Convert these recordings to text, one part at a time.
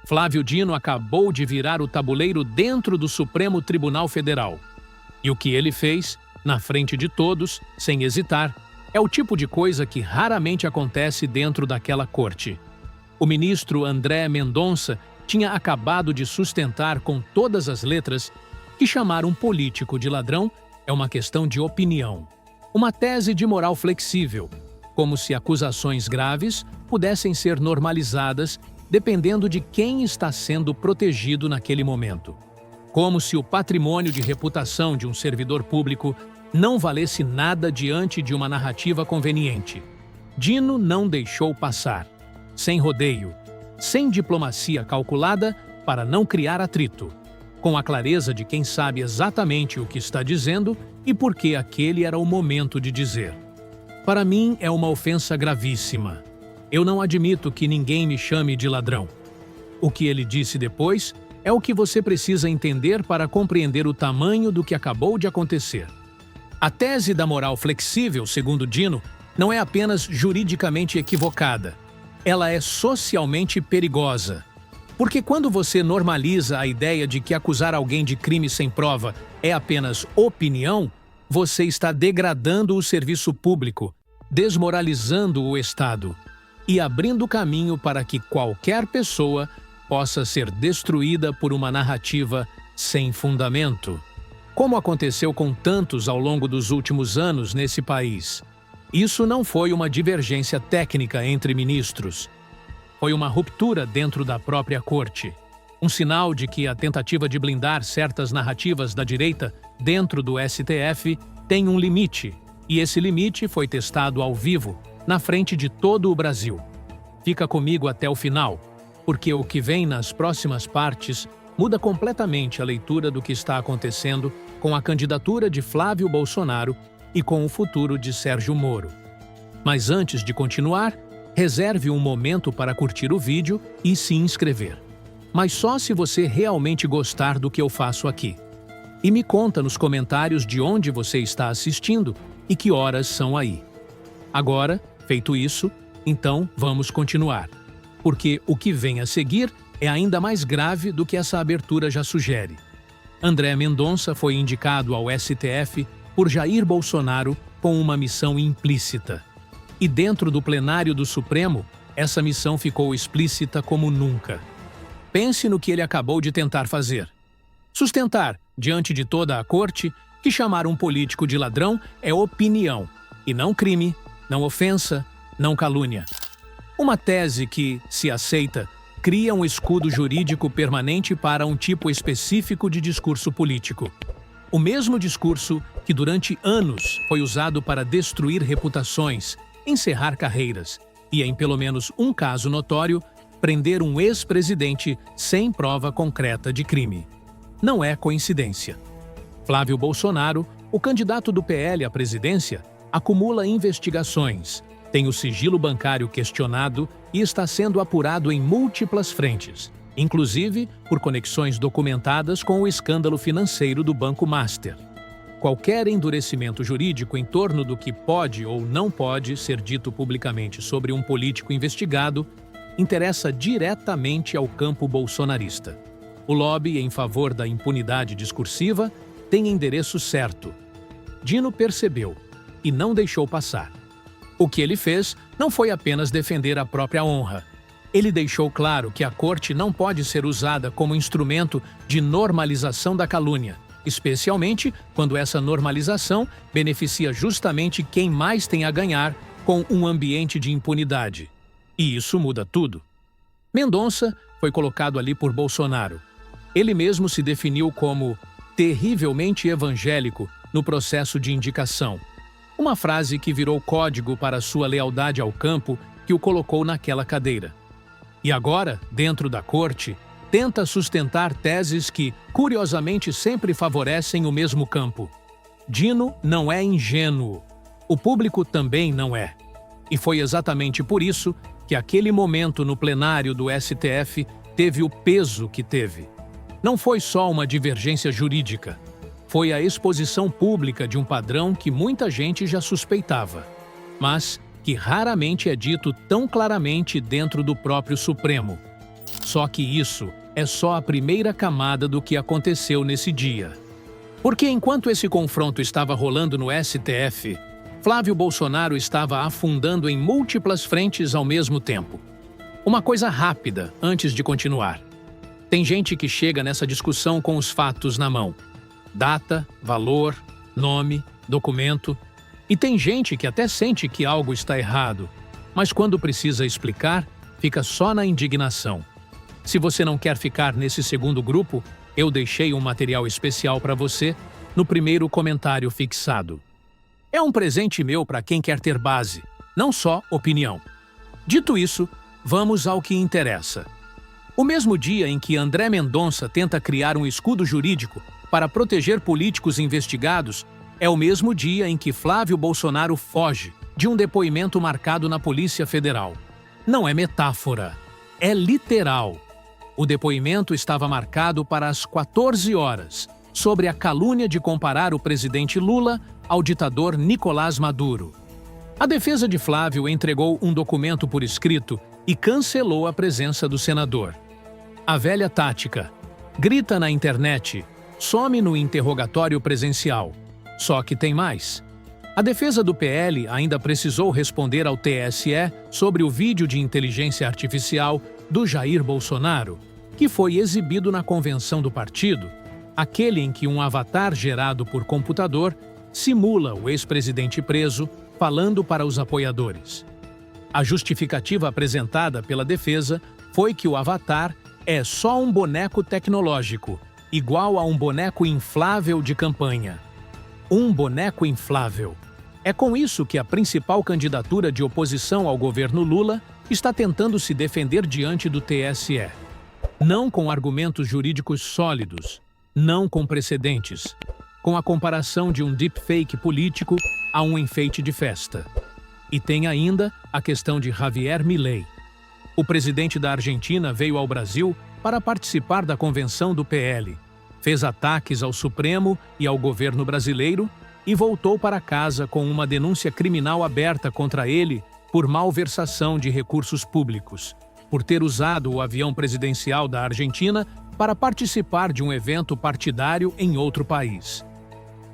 Flávio Dino acabou de virar o tabuleiro dentro do Supremo Tribunal Federal. E o que ele fez, na frente de todos, sem hesitar, é o tipo de coisa que raramente acontece dentro daquela corte. O ministro André Mendonça tinha acabado de sustentar com todas as letras que chamar um político de ladrão é uma questão de opinião. Uma tese de moral flexível, como se acusações graves pudessem ser normalizadas dependendo de quem está sendo protegido naquele momento. Como se o patrimônio de reputação de um servidor público não valesse nada diante de uma narrativa conveniente. Dino não deixou passar, sem rodeio, sem diplomacia calculada para não criar atrito, com a clareza de quem sabe exatamente o que está dizendo e por que aquele era o momento de dizer. Para mim é uma ofensa gravíssima. Eu não admito que ninguém me chame de ladrão. O que ele disse depois é o que você precisa entender para compreender o tamanho do que acabou de acontecer. A tese da moral flexível, segundo Dino, não é apenas juridicamente equivocada. Ela é socialmente perigosa. Porque quando você normaliza a ideia de que acusar alguém de crime sem prova é apenas opinião, você está degradando o serviço público, desmoralizando o Estado e abrindo caminho para que qualquer pessoa possa ser destruída por uma narrativa sem fundamento. Como aconteceu com tantos ao longo dos últimos anos nesse país. Isso não foi uma divergência técnica entre ministros. Foi uma ruptura dentro da própria corte. Um sinal de que a tentativa de blindar certas narrativas da direita dentro do STF tem um limite, e esse limite foi testado ao vivo, na frente de todo o Brasil. Fica comigo até o final, porque o que vem nas próximas partes muda completamente a leitura do que está acontecendo com a candidatura de Flávio Bolsonaro e com o futuro de Sérgio Moro. Mas antes de continuar, reserve um momento para curtir o vídeo e se inscrever. Mas só se você realmente gostar do que eu faço aqui. E me conta nos comentários de onde você está assistindo e que horas são aí. Agora, feito isso, então vamos continuar. Porque o que vem a seguir é ainda mais grave do que essa abertura já sugere. André Mendonça foi indicado ao STF por Jair Bolsonaro com uma missão implícita. E dentro do plenário do Supremo, essa missão ficou explícita como nunca. Pense no que ele acabou de tentar fazer. Sustentar, diante de toda a corte, que chamar um político de ladrão é opinião, e não crime, não ofensa, não calúnia. Uma tese que, se aceita, cria um escudo jurídico permanente para um tipo específico de discurso político. O mesmo discurso que durante anos foi usado para destruir reputações, encerrar carreiras e, em pelo menos um caso notório, prender um ex-presidente sem prova concreta de crime. Não é coincidência. Flávio Bolsonaro, o candidato do PL à presidência, acumula investigações, tem o sigilo bancário questionado e está sendo apurado em múltiplas frentes, inclusive por conexões documentadas com o escândalo financeiro do Banco Master. Qualquer endurecimento jurídico em torno do que pode ou não pode ser dito publicamente sobre um político investigado interessa diretamente ao campo bolsonarista. O lobby em favor da impunidade discursiva tem endereço certo. Dino percebeu e não deixou passar. O que ele fez não foi apenas defender a própria honra. Ele deixou claro que a corte não pode ser usada como instrumento de normalização da calúnia, especialmente quando essa normalização beneficia justamente quem mais tem a ganhar com um ambiente de impunidade. E isso muda tudo. Mendonça foi colocado ali por Bolsonaro. Ele mesmo se definiu como terrivelmente evangélico no processo de indicação. Uma frase que virou código para sua lealdade ao campo que o colocou naquela cadeira. E agora, dentro da corte, tenta sustentar teses que, curiosamente, sempre favorecem o mesmo campo. Dino não é ingênuo. O público também não é. E foi exatamente por isso que aquele momento no plenário do STF teve o peso que teve. Não foi só uma divergência jurídica. Foi a exposição pública de um padrão que muita gente já suspeitava, mas que raramente é dito tão claramente dentro do próprio Supremo. Só que isso é só a primeira camada do que aconteceu nesse dia. Porque enquanto esse confronto estava rolando no STF, Flávio Bolsonaro estava afundando em múltiplas frentes ao mesmo tempo. Uma coisa rápida, antes de continuar. Tem gente que chega nessa discussão com os fatos na mão. Data, valor, nome, documento. E tem gente que até sente que algo está errado, mas quando precisa explicar, fica só na indignação. Se você não quer ficar nesse segundo grupo, eu deixei um material especial para você no primeiro comentário fixado. É um presente meu para quem quer ter base, não só opinião. Dito isso, vamos ao que interessa. O mesmo dia em que André Mendonça tenta criar um escudo jurídico para proteger políticos investigados, é o mesmo dia em que Flávio Bolsonaro foge de um depoimento marcado na Polícia Federal. Não é metáfora, é literal. O depoimento estava marcado para as 14 horas, sobre a calúnia de comparar o presidente Lula ao ditador Nicolás Maduro. A defesa de Flávio entregou um documento por escrito e cancelou a presença do senador. A velha tática: grita na internet, some no interrogatório presencial. Só que tem mais. A defesa do PL ainda precisou responder ao TSE sobre o vídeo de inteligência artificial do Jair Bolsonaro, que foi exibido na convenção do partido, aquele em que um avatar gerado por computador simula o ex-presidente preso falando para os apoiadores. A justificativa apresentada pela defesa foi que o avatar é só um boneco tecnológico, igual a um boneco inflável de campanha. Um boneco inflável. É com isso que a principal candidatura de oposição ao governo Lula está tentando se defender diante do TSE. Não com argumentos jurídicos sólidos, não com precedentes, com a comparação de um deepfake político a um enfeite de festa. E tem ainda a questão de Javier Milei. O presidente da Argentina veio ao Brasil para participar da convenção do PL, fez ataques ao Supremo e ao governo brasileiro e voltou para casa com uma denúncia criminal aberta contra ele por malversação de recursos públicos, por ter usado o avião presidencial da Argentina para participar de um evento partidário em outro país.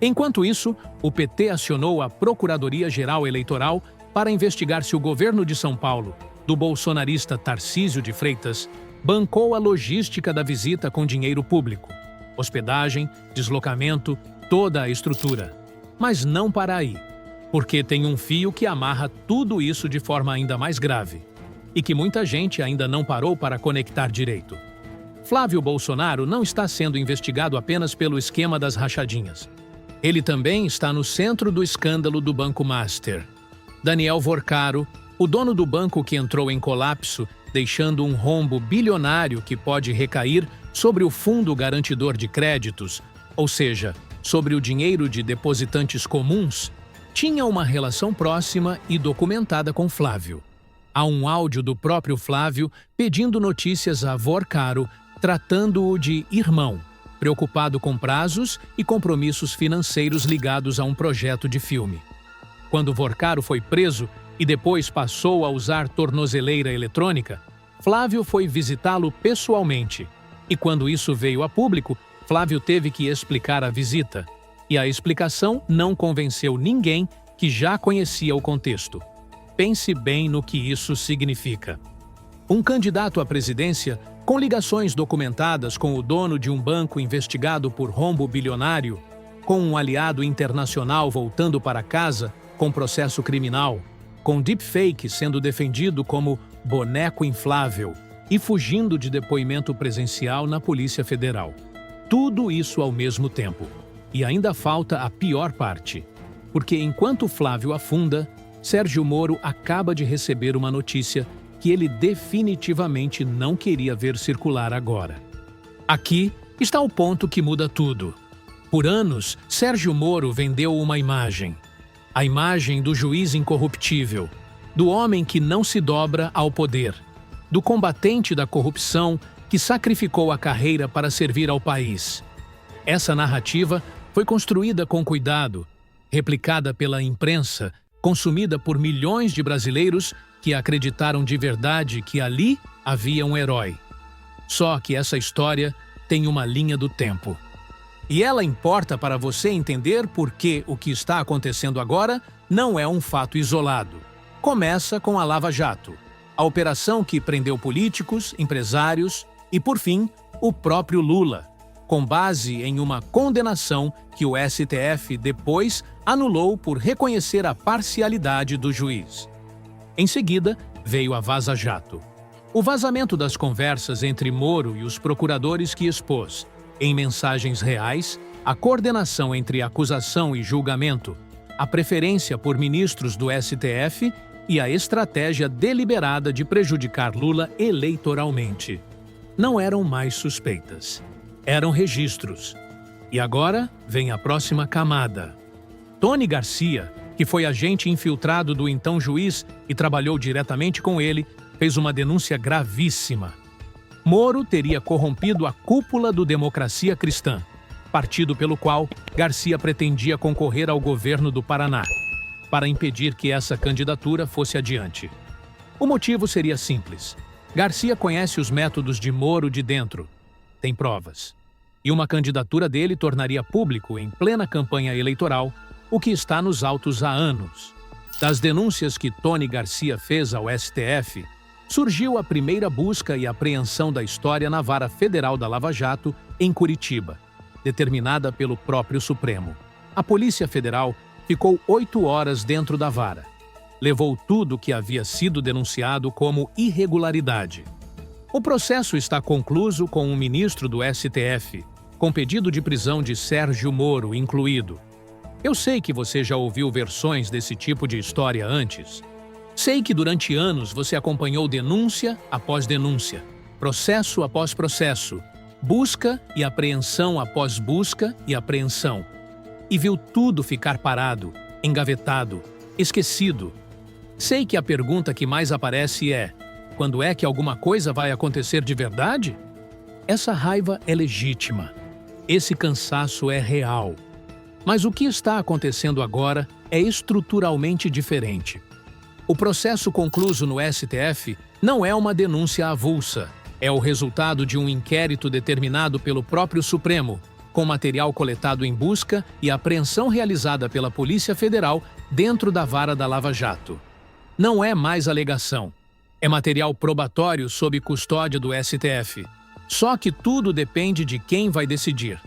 Enquanto isso, o PT acionou a Procuradoria-Geral Eleitoral para investigar se o governo de São Paulo, do bolsonarista Tarcísio de Freitas, bancou a logística da visita com dinheiro público, hospedagem, deslocamento, toda a estrutura. Mas não para aí, porque tem um fio que amarra tudo isso de forma ainda mais grave, e que muita gente ainda não parou para conectar direito. Flávio Bolsonaro não está sendo investigado apenas pelo esquema das rachadinhas. Ele também está no centro do escândalo do Banco Master. Daniel Vorcaro, o dono do banco que entrou em colapso, deixando um rombo bilionário que pode recair sobre o Fundo Garantidor de Créditos, ou seja, sobre o dinheiro de depositantes comuns, tinha uma relação próxima e documentada com Flávio. Há um áudio do próprio Flávio pedindo notícias a Vorcaro, tratando-o de irmão, preocupado com prazos e compromissos financeiros ligados a um projeto de filme. Quando Vorcaro foi preso e depois passou a usar tornozeleira eletrônica, Flávio foi visitá-lo pessoalmente. E quando isso veio a público, Flávio teve que explicar a visita. E a explicação não convenceu ninguém que já conhecia o contexto. Pense bem no que isso significa. Um candidato à presidência, com ligações documentadas com o dono de um banco investigado por rombo bilionário, com um aliado internacional voltando para casa com processo criminal, com deepfake sendo defendido como boneco inflável e fugindo de depoimento presencial na Polícia Federal. Tudo isso ao mesmo tempo. E ainda falta a pior parte, porque enquanto Flávio afunda, Sérgio Moro acaba de receber uma notícia que ele definitivamente não queria ver circular agora. Aqui está o ponto que muda tudo. Por anos, Sérgio Moro vendeu uma imagem. A imagem do juiz incorruptível, do homem que não se dobra ao poder, do combatente da corrupção que sacrificou a carreira para servir ao país. Essa narrativa foi construída com cuidado, replicada pela imprensa, consumida por milhões de brasileiros que acreditaram de verdade que ali havia um herói. Só que essa história tem uma linha do tempo. E ela importa para você entender por que o que está acontecendo agora não é um fato isolado. Começa com a Lava Jato, a operação que prendeu políticos, empresários e, por fim, o próprio Lula, com base em uma condenação que o STF depois anulou por reconhecer a parcialidade do juiz. Em seguida, veio a Vaza Jato. O vazamento das conversas entre Moro e os procuradores que expôs, em mensagens reais, a coordenação entre acusação e julgamento, a preferência por ministros do STF e a estratégia deliberada de prejudicar Lula eleitoralmente. Não eram mais suspeitas. Eram registros. E agora vem a próxima camada. Tony Garcia, que foi agente infiltrado do então juiz e trabalhou diretamente com ele, fez uma denúncia gravíssima. Moro teria corrompido a cúpula do Democracia Cristã, partido pelo qual Garcia pretendia concorrer ao governo do Paraná, para impedir que essa candidatura fosse adiante. O motivo seria simples. Garcia conhece os métodos de Moro de dentro. Tem provas. E uma candidatura dele tornaria público, em plena campanha eleitoral, o que está nos autos há anos. Das denúncias que Tony Garcia fez ao STF, surgiu a primeira busca e apreensão da história na Vara Federal da Lava Jato, em Curitiba, determinada pelo próprio Supremo. A Polícia Federal ficou 8 horas dentro da vara. Levou tudo que havia sido denunciado como irregularidade. O processo está concluso com um ministro do STF, com pedido de prisão de Sérgio Moro incluído. Eu sei que você já ouviu versões desse tipo de história antes. Sei que durante anos você acompanhou denúncia após denúncia, processo após processo, busca e apreensão após busca e apreensão. E viu tudo ficar parado, engavetado, esquecido. Sei que a pergunta que mais aparece é: quando é que alguma coisa vai acontecer de verdade? Essa raiva é legítima. Esse cansaço é real. Mas o que está acontecendo agora é estruturalmente diferente. O processo concluso no STF não é uma denúncia avulsa. É o resultado de um inquérito determinado pelo próprio Supremo, com material coletado em busca e apreensão realizada pela Polícia Federal dentro da vara da Lava Jato. Não é mais alegação. É material probatório sob custódia do STF. Só que tudo depende de quem vai decidir.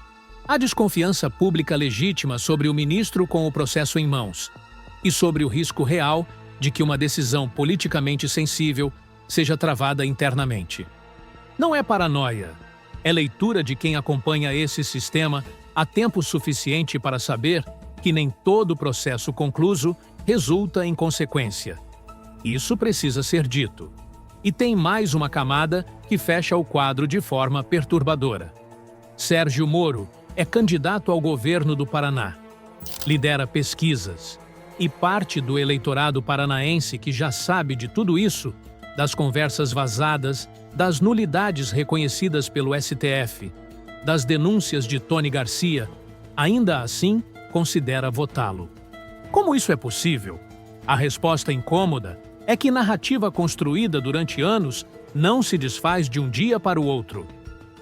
Há desconfiança pública legítima sobre o ministro com o processo em mãos e sobre o risco real de que uma decisão politicamente sensível seja travada internamente. Não é paranoia. É leitura de quem acompanha esse sistema há tempo suficiente para saber que nem todo processo concluso resulta em consequência. Isso precisa ser dito. E tem mais uma camada que fecha o quadro de forma perturbadora. Sérgio Moro é candidato ao governo do Paraná. Lidera pesquisas. E parte do eleitorado paranaense que já sabe de tudo isso, das conversas vazadas, das nulidades reconhecidas pelo STF, das denúncias de Tony Garcia, ainda assim considera votá-lo. Como isso é possível? A resposta incômoda é que narrativa construída durante anos não se desfaz de um dia para o outro.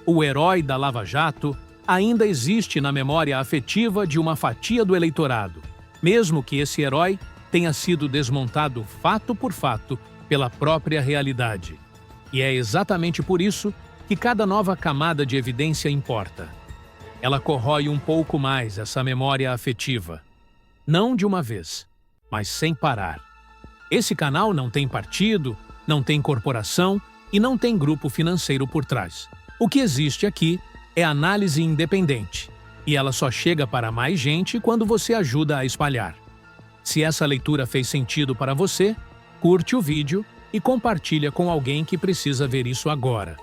O herói da Lava Jato ainda existe na memória afetiva de uma fatia do eleitorado, mesmo que esse herói tenha sido desmontado fato por fato pela própria realidade. E é exatamente por isso que cada nova camada de evidência importa. Ela corrói um pouco mais essa memória afetiva. Não de uma vez, mas sem parar. Esse canal não tem partido, não tem corporação e não tem grupo financeiro por trás. O que existe aqui é análise independente. E ela só chega para mais gente quando você ajuda a espalhar. Se essa leitura fez sentido para você, curte o vídeo e compartilha com alguém que precisa ver isso agora.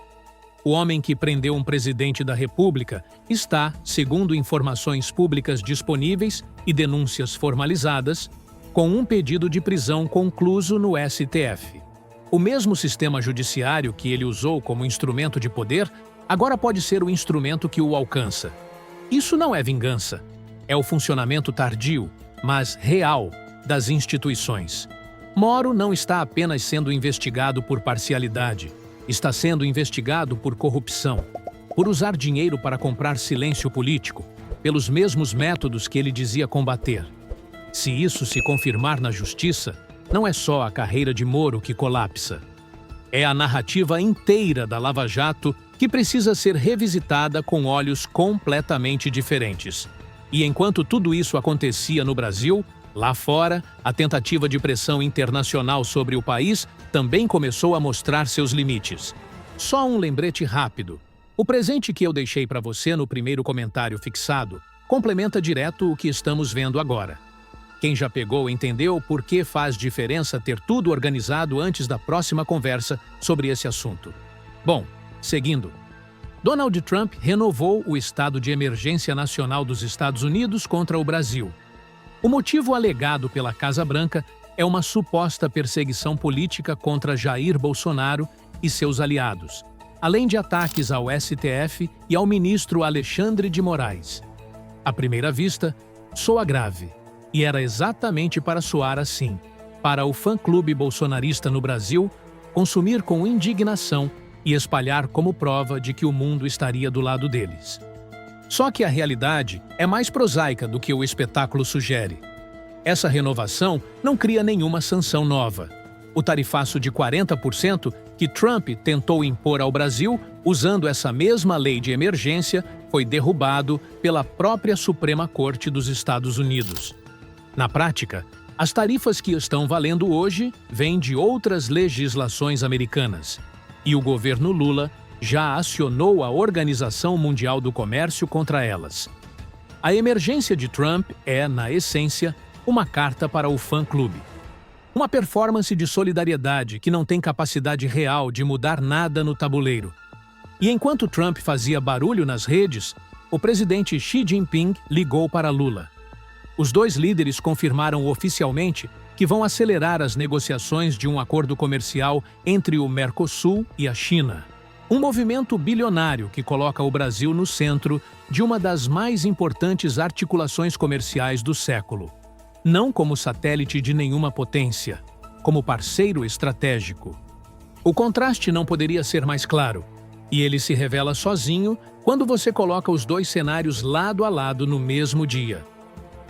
O homem que prendeu um presidente da República está, segundo informações públicas disponíveis e denúncias formalizadas, com um pedido de prisão concluso no STF. O mesmo sistema judiciário que ele usou como instrumento de poder agora pode ser o instrumento que o alcança. Isso não é vingança. É o funcionamento tardio, mas real, das instituições. Moro não está apenas sendo investigado por parcialidade. está sendo investigado por corrupção, por usar dinheiro para comprar silêncio político, pelos mesmos métodos que ele dizia combater. Se isso se confirmar na justiça, não é só a carreira de Moro que colapsa. É a narrativa inteira da Lava Jato que precisa ser revisitada com olhos completamente diferentes. E enquanto tudo isso acontecia no Brasil, lá fora, a tentativa de pressão internacional sobre o país também começou a mostrar seus limites. Só um lembrete rápido. O presente que eu deixei para você no primeiro comentário fixado complementa direto o que estamos vendo agora. Quem já pegou entendeu por que faz diferença ter tudo organizado antes da próxima conversa sobre esse assunto. Bom, seguindo. Donald Trump renovou o estado de emergência nacional dos Estados Unidos contra o Brasil. O motivo alegado pela Casa Branca é uma suposta perseguição política contra Jair Bolsonaro e seus aliados, além de ataques ao STF e ao ministro Alexandre de Moraes. À primeira vista, soa grave, e era exatamente para soar assim, para o fã-clube bolsonarista no Brasil consumir com indignação e espalhar como prova de que o mundo estaria do lado deles. Só que a realidade é mais prosaica do que o espetáculo sugere. Essa renovação não cria nenhuma sanção nova. O tarifaço de 40% que Trump tentou impor ao Brasil, usando essa mesma lei de emergência, foi derrubado pela própria Suprema Corte dos Estados Unidos. Na prática, as tarifas que estão valendo hoje vêm de outras legislações americanas, e o governo Lula já acionou a Organização Mundial do Comércio contra elas. A emergência de Trump é, na essência, uma carta para o fã-clube. Uma performance de solidariedade que não tem capacidade real de mudar nada no tabuleiro. E enquanto Trump fazia barulho nas redes, o presidente Xi Jinping ligou para Lula. Os dois líderes confirmaram oficialmente que vão acelerar as negociações de um acordo comercial entre o Mercosul e a China. Um movimento bilionário que coloca o Brasil no centro de uma das mais importantes articulações comerciais do século. Não como satélite de nenhuma potência, como parceiro estratégico. O contraste não poderia ser mais claro, e ele se revela sozinho quando você coloca os dois cenários lado a lado no mesmo dia.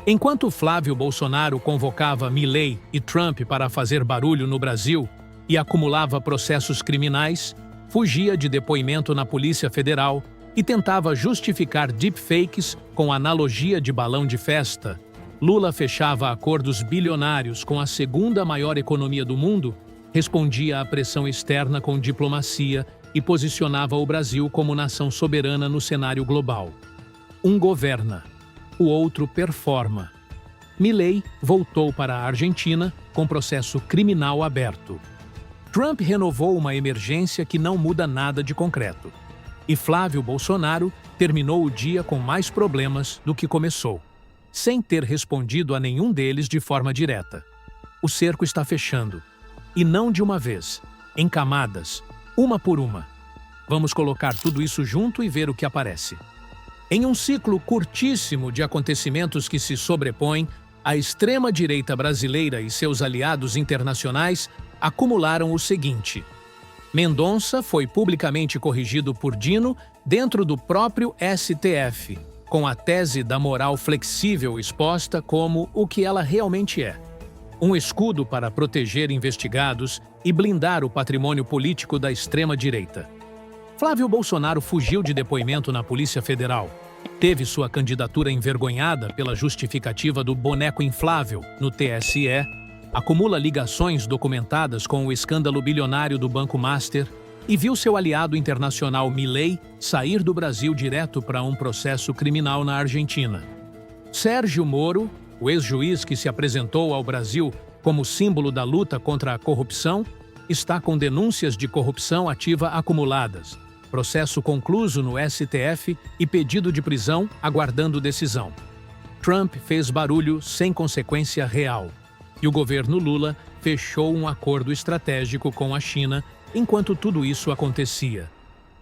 Enquanto Flávio Bolsonaro convocava Milei e Trump para fazer barulho no Brasil e acumulava processos criminais, fugia de depoimento na Polícia Federal e tentava justificar deepfakes com analogia de balão de festa, Lula fechava acordos bilionários com a segunda maior economia do mundo, respondia à pressão externa com diplomacia e posicionava o Brasil como nação soberana no cenário global. Um governa, o outro performa. Milei voltou para a Argentina com processo criminal aberto. Trump renovou uma emergência que não muda nada de concreto. E Flávio Bolsonaro terminou o dia com mais problemas do que começou, sem ter respondido a nenhum deles de forma direta. O cerco está fechando. E não de uma vez, em camadas, uma por uma. Vamos colocar tudo isso junto e ver o que aparece. Em um ciclo curtíssimo de acontecimentos que se sobrepõem, a extrema-direita brasileira e seus aliados internacionais acumularam o seguinte: Mendonça foi publicamente corrigido por Dino dentro do próprio STF, com a tese da moral flexível exposta como o que ela realmente é. Um escudo para proteger investigados e blindar o patrimônio político da extrema-direita. Flávio Bolsonaro fugiu de depoimento na Polícia Federal. Teve sua candidatura envergonhada pela justificativa do boneco inflável no TSE, acumula ligações documentadas com o escândalo bilionário do Banco Master e viu seu aliado internacional Milei sair do Brasil direto para um processo criminal na Argentina. Sérgio Moro, o ex-juiz que se apresentou ao Brasil como símbolo da luta contra a corrupção, está com denúncias de corrupção ativa acumuladas, processo concluso no STF e pedido de prisão aguardando decisão. Trump fez barulho sem consequência real, e o governo Lula fechou um acordo estratégico com a China enquanto tudo isso acontecia.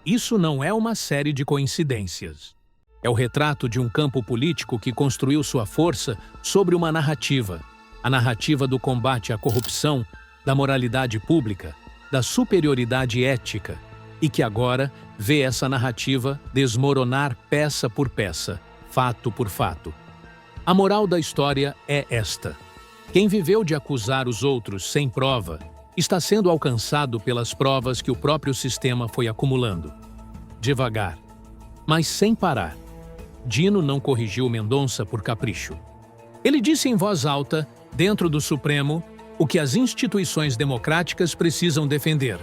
Isso não é uma série de coincidências. É o retrato de um campo político que construiu sua força sobre uma narrativa, a narrativa do combate à corrupção, da moralidade pública, da superioridade ética e que agora vê essa narrativa desmoronar peça por peça, fato por fato. A moral da história é esta: quem viveu de acusar os outros sem prova está sendo alcançado pelas provas que o próprio sistema foi acumulando. Devagar, mas sem parar. Dino não corrigiu Mendonça por capricho. Ele disse em voz alta, dentro do Supremo, o que as instituições democráticas precisam defender: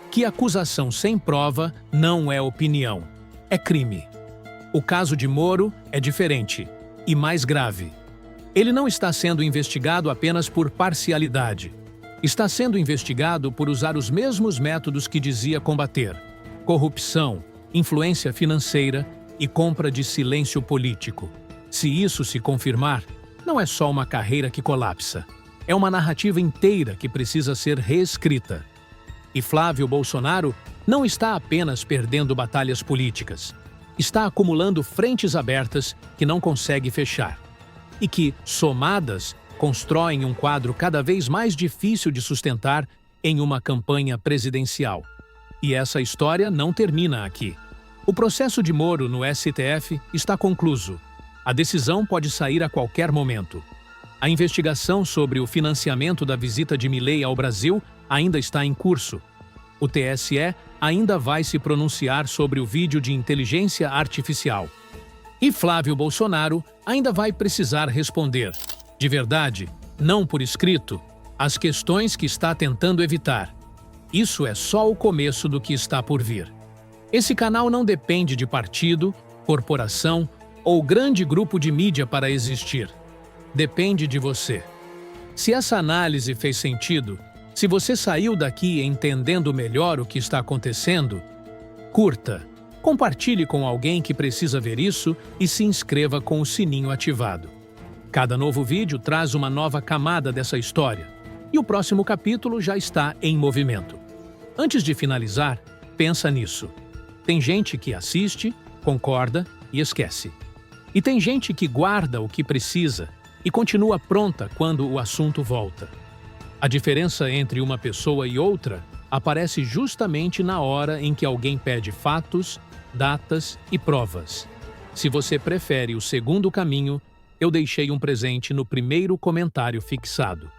que acusação sem prova não é opinião, é crime. O caso de Moro é diferente e mais grave. Ele não está sendo investigado apenas por parcialidade. Está sendo investigado por usar os mesmos métodos que dizia combater: corrupção, influência financeira e compra de silêncio político. Se isso se confirmar, não é só uma carreira que colapsa. É uma narrativa inteira que precisa ser reescrita. E Flávio Bolsonaro não está apenas perdendo batalhas políticas. Está acumulando frentes abertas que não consegue fechar. E que, somadas, constroem um quadro cada vez mais difícil de sustentar em uma campanha presidencial. E essa história não termina aqui. O processo de Moro no STF está concluso. A decisão pode sair a qualquer momento. A investigação sobre o financiamento da visita de Milei ao Brasil ainda está em curso. O TSE ainda vai se pronunciar sobre o vídeo de inteligência artificial. E Flávio Bolsonaro ainda vai precisar responder, de verdade, não por escrito, as questões que está tentando evitar. Isso é só o começo do que está por vir. Esse canal não depende de partido, corporação ou grande grupo de mídia para existir. Depende de você. Se essa análise fez sentido, se você saiu daqui entendendo melhor o que está acontecendo, curta, compartilhe com alguém que precisa ver isso e se inscreva com o sininho ativado. Cada novo vídeo traz uma nova camada dessa história e o próximo capítulo já está em movimento. Antes de finalizar, pensa nisso. Tem gente que assiste, concorda e esquece. E tem gente que guarda o que precisa e continua pronta quando o assunto volta. A diferença entre uma pessoa e outra aparece justamente na hora em que alguém pede fatos, datas e provas. Se você prefere o segundo caminho, eu deixei um presente no primeiro comentário fixado.